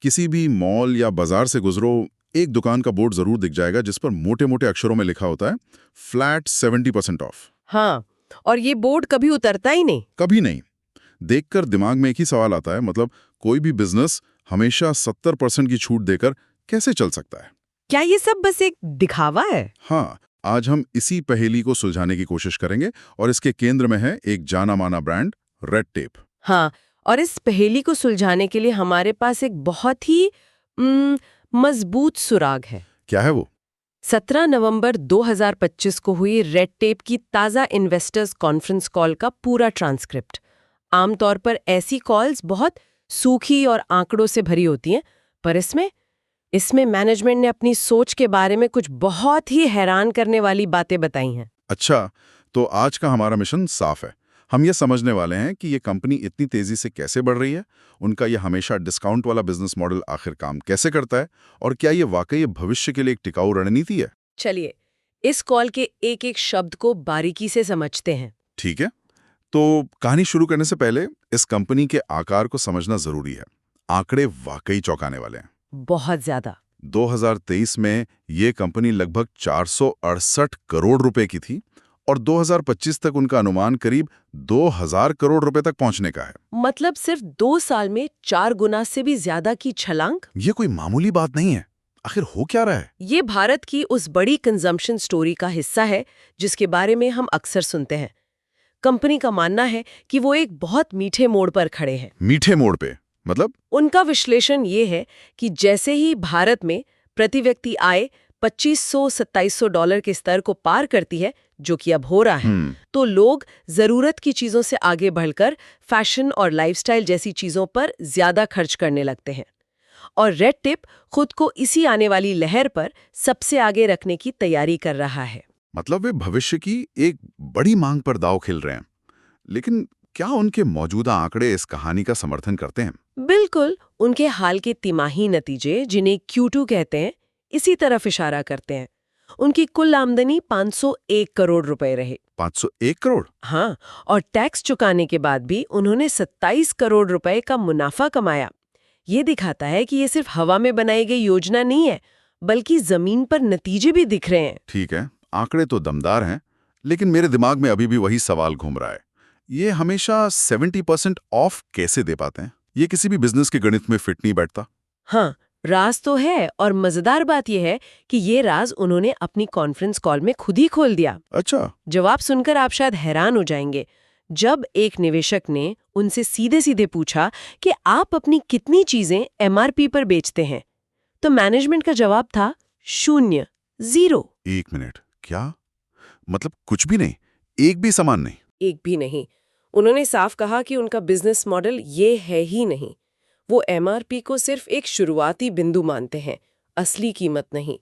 किसी भी मॉल या बाजार से गुजरो, एक दुकान का बोर्ड जरूर दिख जाएगा जिस पर मोटे मोटे अक्षरों में लिखा होता है फ्लैट 70% ऑफ। हाँ, और ये बोर्ड कभी उतरता ही नहीं। कभी नहीं। देखकर दिमाग में एक ही सवाल आता है, मतलब कोई भी बिजनेस हमेशा 70% की छूट देकर कैसे चल सकता है? क्या ये सब बस एक दिखावा है? हाँ, आज हम इसी पहेली को सुलझाने की कोशिश करेंगे और इसके केंद्र में है एक जाना माना ब्रांड, रेड टेप। हाँ, और इस पहेली को सुलझाने के लिए हमारे पास एक बहुत ही मजबूत सुराग है। क्या है वो? 17 नवंबर 2025 को हुई रेड टेप की ताज़ा इन्वेस्टर्स कॉन्फ्रेंस कॉल का पूरा ट्रांसक्रिप्ट। आमतौर पर ऐसी कॉल्स बहुत सूखी और आंकड़ों से भरी होती हैं, पर इसमें मैनेजमेंट ने अपनी सोच के बारे में कुछ बहुत ही हैरान करने वाली बातें बताई हैं। अच्छा, तो आज का हमारा मिशन साफ है। हम ये समझने वाले हैं कि ये कंपनी इतनी तेजी से कैसे बढ़ रही है, उनका ये हमेशा डिस्काउंट वाला बिजनेस मॉडल आखिर काम कैसे करता है, और क्या ये वाकई भविष्य के लिए एक टिकाऊ रणनीति है। चलिए, इस कॉल के एक एक शब्द को बारीकी से समझते हैं। ठीक है, तो कहानी शुरू करने से पहले इस कंपनी के आकार को समझना जरूरी है। आंकड़े वाकई चौंकाने वाले हैं। बहुत ज्यादा। 2023 में ये कंपनी लगभग 468 करोड़ रुपए की थी और 2025 तक उनका अनुमान करीब 2000 करोड़ रुपए तक पहुंचने का है। मतलब सिर्फ 2 साल में 4 गुना से भी ज्यादा की छलांग। ये कोई मामूली बात नहीं है। आखिर हो क्या रहा है? ये भारत की उस बड़ी कंजम्पशन स्टोरी का हिस्सा है जिसके बारे में हम अक्सर सुनते हैं। कंपनी का मानना है कि वो एक बहुत मीठे मोड़ पर खड़े हैं। मीठे मोड़ पे मतलब? उनका विश्लेषण ये है कि जैसे ही भारत में प्रति व्यक्ति आय $2500-2700 के स्तर को पार करती है, जो कि अब हो रहा है, तो लोग जरूरत की चीजों से आगे बढ़कर फैशन और लाइफस्टाइल जैसी चीजों पर ज्यादा खर्च करने लगते हैं। और रेड टेप खुद को इसी आने वाली लहर पर सबसे आगे रखने की तैयारी कर रहा है। मतलब वे भविष्य की एक बड़ी मांग पर दांव खेल रहे हैं। लेकिन क्या उनके मौजूदा आंकड़े इस कहानी का समर्थन करते हैं? बिल्कुल, उनके हाल के तिमाही नतीजे, जिन्हें Q2 कहते हैं, इसी तरफ इशारा करते हैं। उनकी कुल आमदनी 501 करोड़ रुपए रहे। 501 करोड़? हाँ, और टैक्स चुकाने के बाद भी उन्होंने 27 करोड़ रुपए का मुनाफा कमाया। ये दिखाता है कि ये सिर्फ हवा में बनाई गई योजना नहीं है, बल्कि जमीन पर नतीजे भी दिख रहे हैं। ठीक है, आंकड़े तो दमदार हैं, लेकिन मेरे दिमाग में अभी भी वही सवाल घूम रहा है। ये हमेशा 70% ऑफ कैसे दे पाते हैं? ये किसी भी बिजनेस के गणित में फिट नहीं बैठता। हाँ, राज तो है, और मजेदार बात यह है कि ये राज उन्होंने अपनी कॉन्फ्रेंस कॉल में खुद ही खोल दिया। अच्छा। जवाब सुनकर आप शायद हैरान हो जाएंगे। जब एक निवेशक ने उनसे सीधे सीधे पूछा कि आप अपनी कितनी चीजें MRP पर बेचते हैं, तो मैनेजमेंट का जवाब था 0, 0। एक मिनट, क्या मतलब कुछ भी नहीं? एक भी सामान नहीं? एक भी नहीं। उन्होंने साफ कहा कि उनका बिजनेस मॉडल ये है ही नहीं। वो MRP को सिर्फ एक शुरुआती बिंदु मानते हैं, असली कीमत नहीं।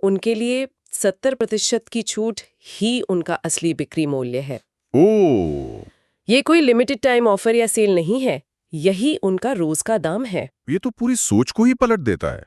उनके लिए 70% की छूट ही उनका असली बिक्री मूल्य है। ओह! ये कोई लिमिटेड टाइम ऑफर या सेल नहीं है, यही उनका रोज का दाम है। ये तो पूरी सोच को ही पलट देता है।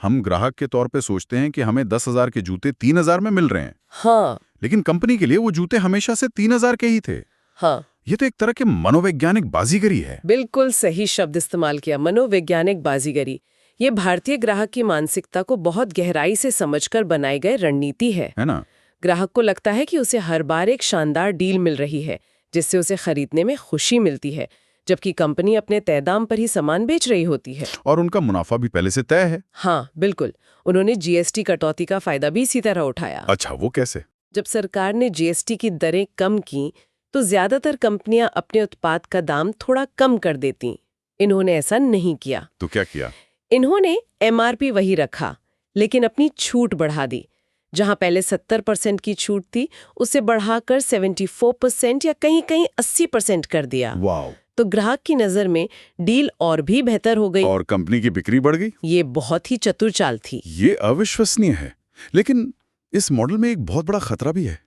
हम ग्राहक के तौर पे सोचते हैं कि हमें 10,000 के जूते 3,000 में मिल रहे हैं। हाँ, लेकिन कंपनी के लिए वो जूते हमेशा से 3,000 के ही थे। हाँ, ये तो एक तरह की मनोवैज्ञानिक बाजीगरी है। बिल्कुल सही शब्द इस्तेमाल किया, मनोवैज्ञानिक बाजीगरी। ये भारतीय ग्राहक की मानसिकता को बहुत गहराई से समझकर बनाई गई रणनीति है ना? ग्राहक को लगता है कि उसे हर बार एक शानदार डील मिल रही है, जिससे उसे खरीदने में खुशी मिलती है, जबकि कंपनी अपने तय दाम पर ही सामान बेच रही होती है। और उनका मुनाफा भी पहले से तय है। हाँ, बिल्कुल। उन्होंने GST कटौती का फायदा भी इसी तरह उठाया। अच्छा, वो कैसे? जब सरकार ने GST की दरें कम की, तो ज्यादातर कंपनियां अपने उत्पाद का दाम थोड़ा कम कर देती। इन्होंने ऐसा नहीं किया। तो क्या किया? इन्होंने MRP वही रखा, लेकिन अपनी छूट बढ़ा दी। जहां पहले 70% की छूट थी, उसे बढ़ाकर 74% या कहीं-कहीं 80% कर दिया। वाव! तो ग्राहक की नजर में डील और भी बेहतर हो गई और कंपनी की बिक्री बढ़ गई। ये बहुत ही चतुर चाल थी। ये अविश्वसनीय है। लेकिन इस मॉडल में एक बहुत बड़ा खतरा भी है।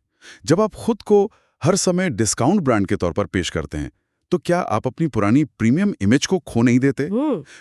जब आप खुद को हर समय डिस्काउंट ब्रांड के तौर पर पेश करते हैं, तो क्या आप अपनी पुरानी प्रीमियम इमेज को खो नहीं देते?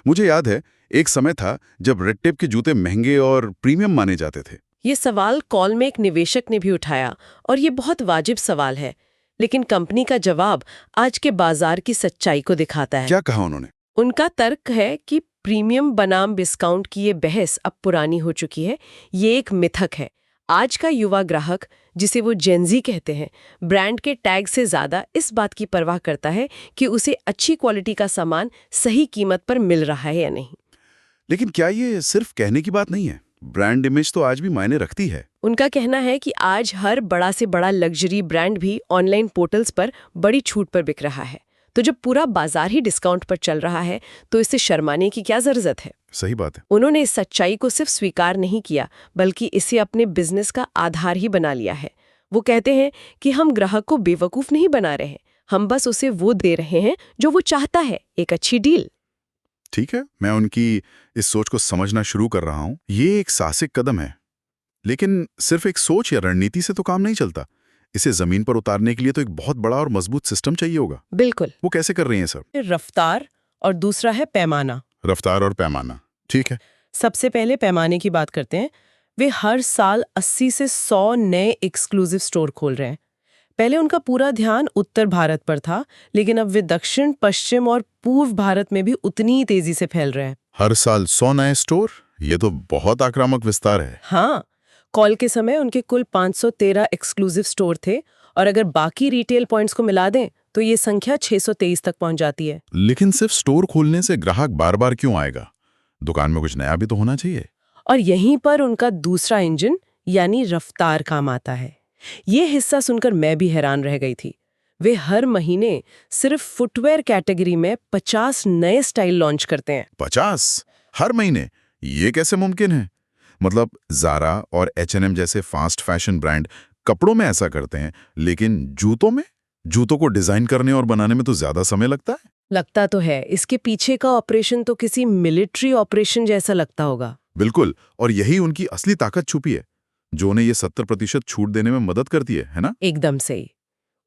मुझे याद है, एक समय था जब रेड टेप के जूते महंगे और प्रीमियम माने जाते थे। ये सवाल कॉल में एक निवेशक ने भी उठाया, और ये बहुत वाजिब सवाल है। लेकिन कंपनी का जवाब आज के बाजार की सच्चाई को दिखाता है। क्या कहा उन्होंने? उनका तर्क है कि प्रीमियम बनाम डिस्काउंट की ये बहस अब पुरानी हो चुकी है। ये एक मिथक है। आज का युवा ग्राहक, जिसे वो जेनजी कहते हैं, ब्रांड के टैग से ज्यादा इस बात की परवाह करता है कि उसे अच्छी क्वालिटी का सामान सही कीमत पर मिल रहा है या नहीं। लेकिन क्या ये सिर्फ कहने की बात नहीं है? ब्रांड इमेज तो आज भी मायने रखती है। उनका कहना है कि आज हर बड़ा से बड़ा लग्जरी ब्रांड भी ऑनलाइन पोर्टल्स पर बड़ी छूट पर बिक रहा है। तो जब पूरा बाजार ही डिस्काउंट पर चल रहा है तो इससे शर्माने की क्या जरूरत है? सही बात है। उन्होंने इस सच्चाई को सिर्फ स्वीकार नहीं किया, बल्कि इसे अपने बिजनेस का आधार ही बना लिया है। वो कहते हैं कि हम ग्राहक को बेवकूफ नहीं बना रहे हैं, हम बस उसे वो दे रहे हैं जो वो चाहता है, एक अच्छी डील। ठीक है, मैं उनकी इस सोच को समझना शुरू कर रहा हूं। ये एक साहसिक कदम है, लेकिन सिर्फ एक सोच या रणनीति से तो काम नहीं चलता। इसे जमीन पर उतारने के लिए तो एक बहुत बड़ा और मजबूत सिस्टम चाहिए होगा। बिल्कुल। वो कैसे कर रही हैं सर? रफ्तार और दूसरा है पैमाना। रफ्तार और पैमाना, ठीक है। सबसे पहले पैमाने की बात करते हैं। वे हर साल 80 से 100 नए एक्सक्लूसिव स्टोर खोल रहे हैं। पहले उनका पूरा ध्यान उत्तर भारत पर था, लेकिन अब वे दक्षिण, पश्चिम और पूर्व भारत में भी उतनी ही तेजी से फैल रहे हैं। हर साल 100 नए स्टोर? ये तो बहुत आक्रामक विस्तार है। हाँ, कॉल के समय उनके कुल 513 एक्सक्लूसिव स्टोर थे और अगर बाकी रिटेल पॉइंट्स को मिला दें तो ये संख्या 623 तक पहुंच जाती है। लेकिन सिर्फ स्टोर खोलने से ग्राहक बार बार क्यों आएगा? दुकान में कुछ नया भी तो होना चाहिए। और यहीं पर उनका दूसरा इंजन यानी रफ्तार काम आता है। ये हिस्सा सुनकर मैं भी हैरान रह गई थी। वे हर महीने सिर्फ फुटवेयर कैटेगरी में 50 नए स्टाइल लॉन्च करते हैं। 50 हर महीने? ये कैसे मुमकिन है? मतलब ज़ारा और H&M जैसे फास्ट फैशन ब्रांड कपड़ों में ऐसा करते हैं, लेकिन जूतों में? जूतों को डिजाइन करने और बनाने में तो ज्यादा समय लगता है। लगता तो है। इसके पीछे का ऑपरेशन तो किसी मिलिट्री ऑपरेशन जैसा लगता होगा। बिल्कुल, और यही उनकी असली ताकत छुपी है, जो उन्हें ये 70% छूट देने में मदद करती है ना? एकदम सही।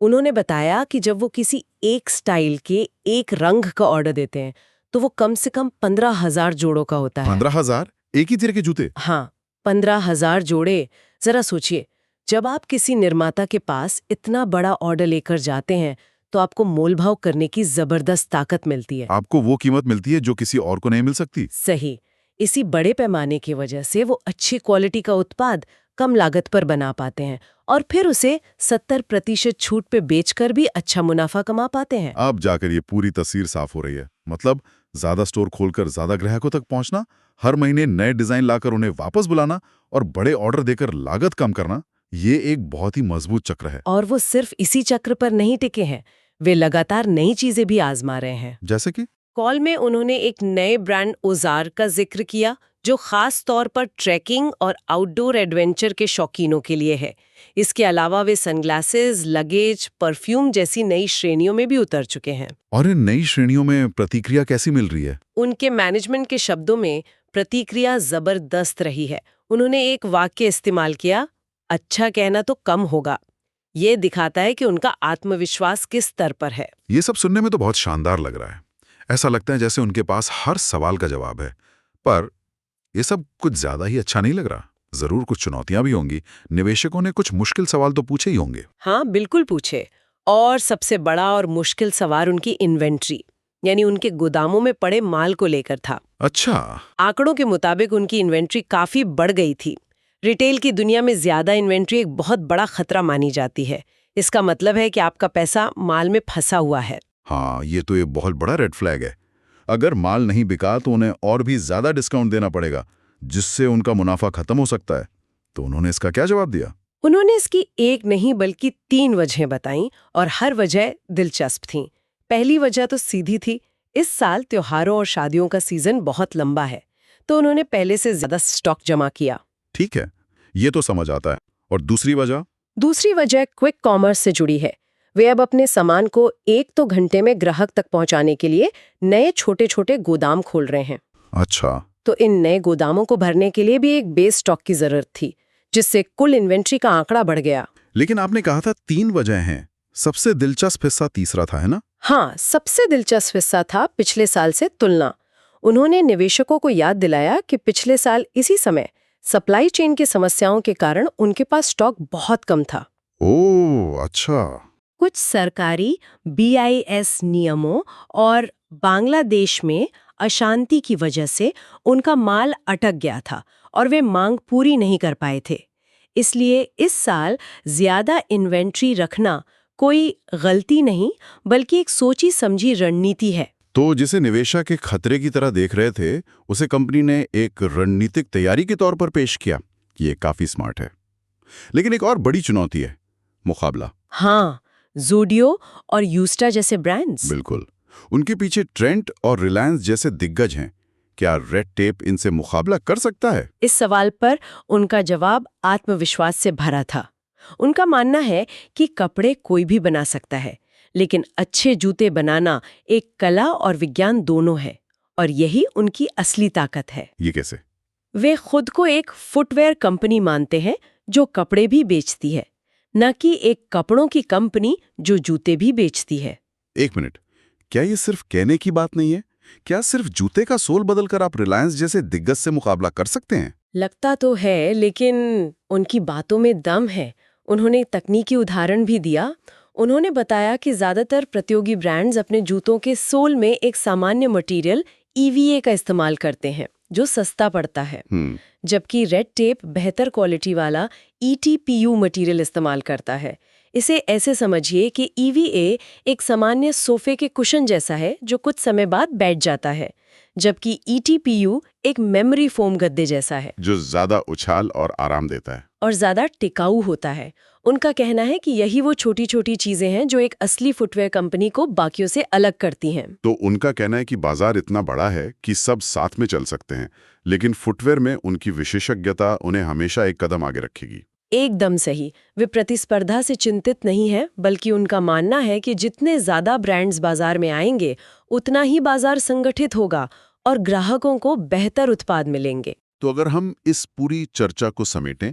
उन्होंने बताया कि जब वो किसी एक स्टाइल के एक रंग का ऑर्डर देते हैं तो वो कम से कम 15,000 जोड़ों का होता है। 15,000 एक ही तरह के जूते? हाँ, 15,000 जोड़े। जरा सोचिए, जब आप किसी निर्माता के पास इतना बड़ा ऑर्डर लेकर जाते हैं तो आपको मोलभाव करने की जबरदस्त ताकत मिलती है। आपको वो कीमत मिलती है जो किसी और को नहीं मिल सकती। सही। इसी बड़े पैमाने की वजह से वो अच्छी क्वालिटी का उत्पाद कम लागत पर बना पाते हैं और फिर उसे 70% छूट पे बेचकर भी अच्छा मुनाफा कमा पाते हैं। अब जाकर ये पूरी तस्वीर साफ हो रही है। मतलब ज्यादा स्टोर खोलकर ज्यादा ग्राहकों तक पहुंचना, हर महीने नए डिजाइन लाकर उन्हें वापस बुलाना और बड़े ऑर्डर देकर लागत कम करना, ये एक बहुत ही मजबूत चक्र है। और वो सिर्फ इसी चक्र पर नहीं टिके हैं, वे लगातार नई चीजें भी आजमा रहे हैं। जैसे कि कॉल में उन्होंने एक नए ब्रांड ओजार का जिक्र किया जो खास तौर पर ट्रैकिंग और आउटडोर एडवेंचर के शौकीनों के लिए है। इसके अलावा वे सनग्लासेस, लगेज, परफ्यूम जैसी नई श्रेणियों में भी उतर चुके हैं। और इन नई श्रेणियों में प्रतिक्रिया कैसी मिल रही है? उनके मैनेजमेंट के शब्दों में प्रतिक्रिया जबरदस्त रही है। उन्होंने एक वाक्य इस्तेमाल किया, अच्छा कहना तो कम होगा। ये दिखाता है कि उनका आत्मविश्वास किस स्तर पर है। ये सब सुनने में तो बहुत शानदार लग रहा है। ऐसा लगता है जैसे उनके पास हर सवाल का जवाब है। पर ये सब कुछ ज्यादा ही अच्छा नहीं लग रहा। जरूर कुछ चुनौतियां भी होंगी। निवेशकों ने कुछ मुश्किल सवाल तो पूछे ही होंगे। हाँ, बिल्कुल पूछे। और सबसे बड़ा और मुश्किल सवाल उनकी इन्वेंट्री, यानी उनके गोदामों में पड़े माल को लेकर था। अच्छा। आंकड़ों के मुताबिक उनकी इन्वेंट्री काफी बढ़ गई थी। रिटेल की दुनिया में ज्यादा इन्वेंट्री एक बहुत बड़ा खतरा मानी जाती है। इसका मतलब है कि आपका पैसा माल में फंसा हुआ है। हाँ, ये तो एक बहुत बड़ा रेड फ्लैग है। अगर माल नहीं बिका तो उन्हें और भी ज्यादा डिस्काउंट देना पड़ेगा, जिससे उनका मुनाफा खत्म हो सकता है। तो उन्होंने इसका क्या जवाब दिया? उन्होंने इसकी एक नहीं बल्कि 3 वजहें बताईं और हर वजह दिलचस्प थी। पहली वजह तो सीधी थी, इस साल त्योहारों और शादियों का सीजन बहुत लंबा है, तो उन्होंने पहले से ज्यादा स्टॉक जमा किया। ठीक है, ये तो समझ आता है। और दूसरी वजह? दूसरी वजह क्विक कॉमर्स से जुड़ी है। वे अब अपने सामान को 1 घंटे में ग्राहक तक पहुंचाने के लिए नए छोटे छोटे गोदाम खोल रहे हैं। अच्छा। तो इन नए गोदामों को भरने के लिए भी एक बेस स्टॉक की जरूरत थी, जिससे कुल इन्वेंट्री का आंकड़ा बढ़ गया। लेकिन आपने कहा था 3 वजह हैं। सबसे दिलचस्प हिस्सा तीसरा था, है ना? हाँ, सबसे दिलचस्प हिस्सा था पिछले साल से तुलना। उन्होंने निवेशकों को याद दिलाया कि पिछले साल इसी समय सप्लाई चेन की समस्याओं के कारण उनके पास स्टॉक बहुत कम था। ओह, अच्छा। कुछ सरकारी BIS नियमों और बांग्लादेश में अशांति की वजह से उनका माल अटक गया था और वे मांग पूरी नहीं कर पाए थे। इसलिए इस साल ज्यादा इन्वेंट्री रखना कोई गलती नहीं, बल्कि एक सोची समझी रणनीति है। तो जिसे निवेशक के खतरे की तरह देख रहे थे, उसे कंपनी ने एक रणनीतिक तैयारी के तौर पर पेश किया। ये काफी स्मार्ट है। लेकिन एक और बड़ी चुनौती है, मुकाबला। हाँ, ज़ोडियो और यूस्टा जैसे ब्रांड्स। बिल्कुल। उनके पीछे ट्रेंट और रिलायंस जैसे दिग्गज हैं। क्या रेड टेप इनसे मुकाबला कर सकता है? इस सवाल पर उनका जवाब आत्मविश्वास से भरा था। उनका मानना है कि कपड़े कोई भी बना सकता है, लेकिन अच्छे जूते बनाना एक कला और विज्ञान दोनों है, और यही उनकी असली ताकत है। ये कैसे? वे खुद को एक फुटवेयर कंपनी मानते हैं जो कपड़े भी बेचती है, न कि एक कपड़ों की कंपनी जो जूते भी बेचती है। एक मिनट, क्या ये सिर्फ कहने की बात नहीं है? क्या सिर्फ जूते का सोल बदलकर आप रिलायंस जैसे दिग्गज से मुकाबला कर सकते हैं? लगता तो है, लेकिन उनकी बातों में दम है। उन्होंने तकनीकी उदाहरण भी दिया। उन्होंने बताया कि ज्यादातर प्रतियोगी ब्रांड्स अपने जूतों के सोल में एक सामान्य मटेरियल EVA का इस्तेमाल करते हैं, जो सस्ता पड़ता है, जबकि रेड टेप बेहतर क्वालिटी वाला ETPU मटेरियल इस्तेमाल करता है। इसे ऐसे समझिए कि EVA एक सामान्य सोफे के कुशन जैसा है जो कुछ समय बाद बैठ जाता है, जबकि ETPU एक मेमोरी फोम गद्दे जैसा है जो ज्यादा उछाल और आराम देता है और ज्यादा टिकाऊ होता है। उनका कहना है कि यही वो छोटी छोटी चीजें हैं जो एक असली फुटवेयर कंपनी को बाकियों से अलग करती हैं। तो उनका कहना है कि बाजार इतना बड़ा है कि सब साथ में चल सकते हैं, लेकिन फुटवेयर में उनकी विशेषज्ञता उन्हें हमेशा एक कदम आगे रखेगी। एकदम सही। वे प्रतिस्पर्धा से चिंतित नहीं है, बल्कि उनका मानना है कि जितने ज्यादा ब्रांड्स बाजार में आएंगे, उतना ही बाजार संगठित होगा और ग्राहकों को बेहतर उत्पाद मिलेंगे। तो अगर हम इस पूरी चर्चा को समेटें,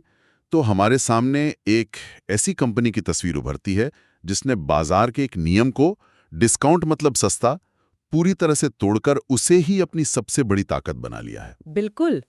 तो हमारे सामने एक ऐसी कंपनी की तस्वीर उभरती है जिसने बाजार के एक नियम को, डिस्काउंट मतलब सस्ता, पूरी तरह से तोड़कर उसे ही अपनी सबसे बड़ी ताकत बना लिया है। बिल्कुल।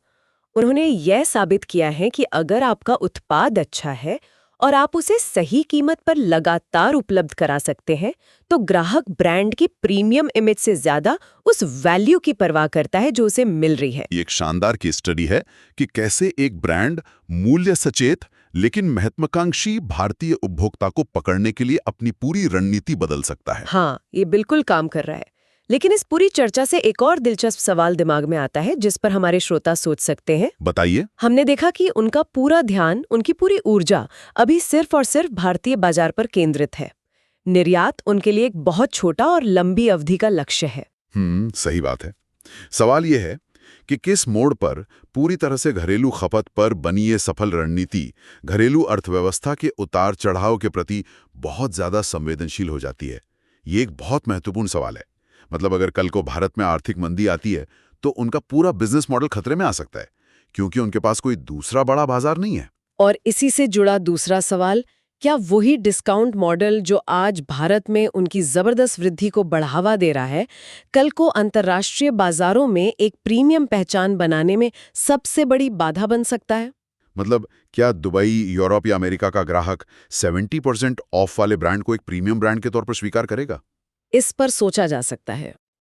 उन्होंने यह साबित किया है कि अगर आपका उत्पाद अच्छा है और आप उसे सही कीमत पर लगातार उपलब्ध करा सकते हैं, तो ग्राहक ब्रांड की प्रीमियम इमेज से ज्यादा उस वैल्यू की परवाह करता है जो उसे मिल रही है। ये एक शानदार केस स्टडी है कि कैसे एक ब्रांड मूल्य सचेत लेकिन महत्वाकांक्षी भारतीय उपभोक्ता को पकड़ने के लिए अपनी पूरी रणनीति बदल सकता है। हाँ, ये बिल्कुल काम कर रहा है। लेकिन इस पूरी चर्चा से एक और दिलचस्प सवाल दिमाग में आता है जिस पर हमारे श्रोता सोच सकते हैं। बताइए। हमने देखा कि उनका पूरा ध्यान, उनकी पूरी ऊर्जा अभी सिर्फ और सिर्फ भारतीय बाजार पर केंद्रित है। निर्यात उनके लिए एक बहुत छोटा और लंबी अवधि का लक्ष्य है। सही बात है। सवाल यह है कि किस मोड़ पर पूरी तरह से घरेलू खपत पर बनी ये सफल रणनीति घरेलू अर्थव्यवस्था के उतार चढ़ाव के प्रति बहुत ज्यादा संवेदनशील हो जाती है। ये एक बहुत महत्वपूर्ण सवाल है। मतलब अगर कल को भारत में आर्थिक मंदी आती है तो उनका पूरा बिजनेस मॉडल खतरे में आ सकता है, क्योंकि उनके पास कोई दूसरा बड़ा बाजार नहीं है। और इसी से जुड़ा दूसरा सवाल, क्या वही डिस्काउंट मॉडल जो आज भारत में उनकी जबरदस्त वृद्धि को बढ़ावा दे रहा है, कल को अंतर्राष्ट्रीय बाजारों में एक प्रीमियम पहचान बनाने में सबसे बड़ी बाधा बन सकता है? मतलब क्या दुबई, यूरोप या अमेरिका का ग्राहक 70% ऑफ वाले ब्रांड को एक प्रीमियम ब्रांड के तौर पर स्वीकार करेगा? इस पर सोचा जा सकता है।